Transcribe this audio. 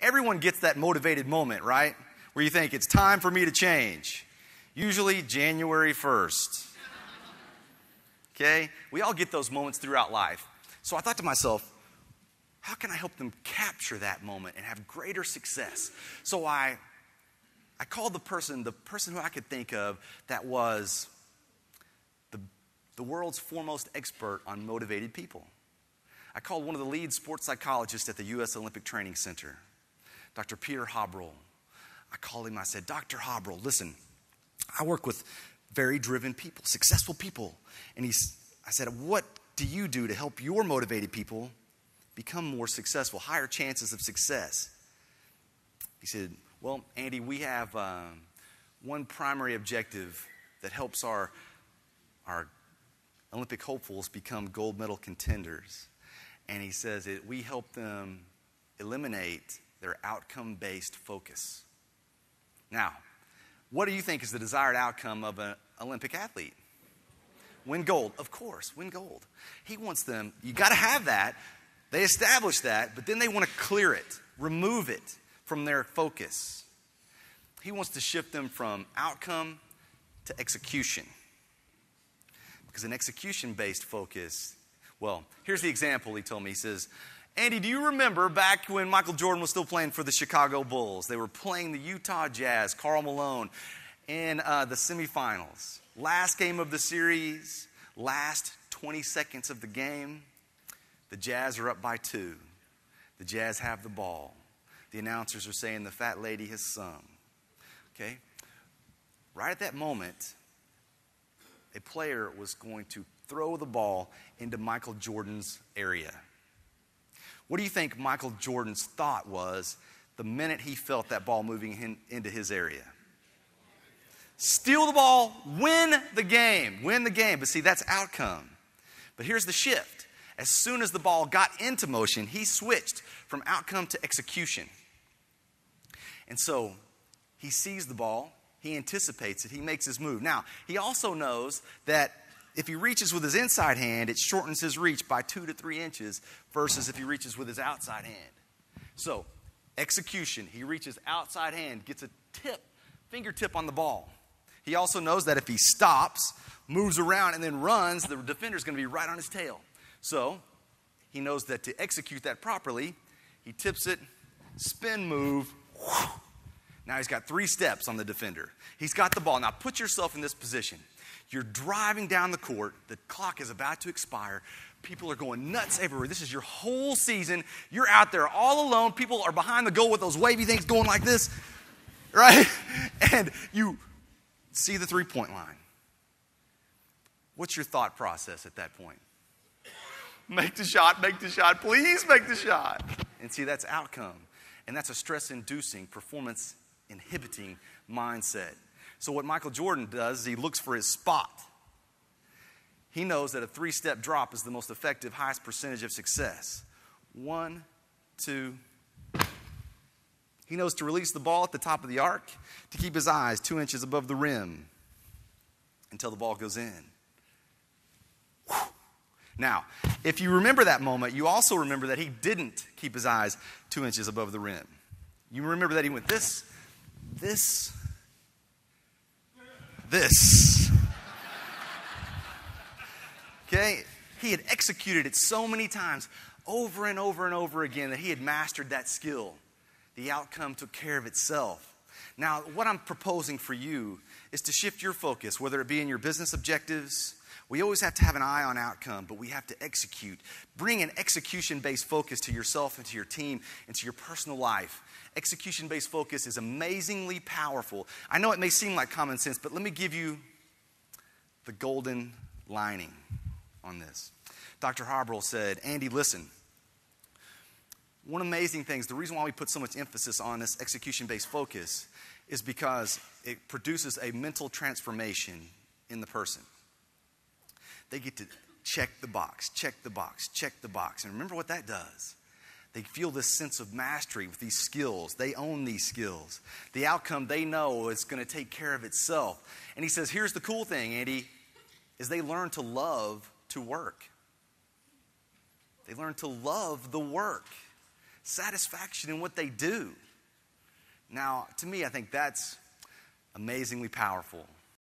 Everyone gets that motivated moment, right? Where you think, it's time for me to change. Usually January 1st. Okay? We all get those moments throughout life. So I thought to myself, how can I help them capture that moment and have greater success? So I called the person who I could think of that was the world's foremost expert on motivated people. I called one of the lead sports psychologists at the U.S. Olympic Training Center, Dr. Peter Habril. I called him, I said, Dr. Habril, listen, I work with very driven people, successful people. And I said, what do you do to help your motivated people become more successful, higher chances of success? He said, well, Andy, we have one primary objective that helps our Olympic hopefuls become gold medal contenders. And he says that we help them eliminate their outcome-based focus. Now, what do you think is the desired outcome of an Olympic athlete? Win gold. Of course, win gold. He wants them, you got to have that. They establish that, but then they want to clear it, remove it from their focus. He wants to shift them from outcome to execution. Because an execution-based focus, well, here's the example he told me. He says, Andy, do you remember back when Michael Jordan was still playing for the Chicago Bulls? They were playing the Utah Jazz, Karl Malone, in the semifinals. Last game of the series, last 20 seconds of the game, the Jazz are up by 2. The Jazz have the ball. The announcers are saying the fat lady has sung. Okay? Right at that moment, a player was going to throw the ball into Michael Jordan's area. What do you think Michael Jordan's thought was the minute he felt that ball moving into his area? Steal the ball, win the game. Win the game. But see, that's outcome. But here's the shift. As soon as the ball got into motion, he switched from outcome to execution. And so he sees the ball. He anticipates it. He makes his move. Now, he also knows that if he reaches with his inside hand, it shortens his reach by 2 to 3 inches versus if he reaches with his outside hand. So, execution. He reaches outside hand, gets a fingertip on the ball. He also knows that if he stops, moves around, and then runs, the defender's going to be right on his tail. So, he knows that to execute that properly, he tips it, spin move. Now he's got 3 steps on the defender. He's got the ball. Now put yourself in this position. You're driving down the court. The clock is about to expire. People are going nuts everywhere. This is your whole season. You're out there all alone. People are behind the goal with those wavy things going like this, right? And you see the 3-point line. What's your thought process at that point? Make the shot, please make the shot. And see, that's outcome. And that's a stress-inducing, performance-inhibiting mindset. So what Michael Jordan does is he looks for his spot. He knows that a 3-step drop is the most effective, highest percentage of success. 1, 2. He knows to release the ball at the top of the arc, to keep his eyes 2 inches above the rim until the ball goes in. Whew. Now, if you remember that moment, you also remember that he didn't keep his eyes 2 inches above the rim. You remember that he went this. Okay? He had executed it so many times, over and over and over again, that he had mastered that skill. The outcome took care of itself. Now, what I'm proposing for you is to shift your focus, whether it be in your business objectives. We always have to have an eye on outcome, but we have to execute. Bring an execution-based focus to yourself and to your team and to your personal life. Execution-based focus is amazingly powerful. I know it may seem like common sense, but let me give you the golden lining on this. Dr. Habril said, Andy, listen. One amazing thing, the reason why we put so much emphasis on this execution-based focus is because it produces a mental transformation in the person. They get to check the box. And remember what that does. They feel this sense of mastery with these skills. They own these skills. The outcome they know is going to take care of itself. And he says, here's the cool thing, Andy, is they learn to love to work. They learn to love the work. satisfaction in what they do. Now, to me, I think that's amazingly powerful.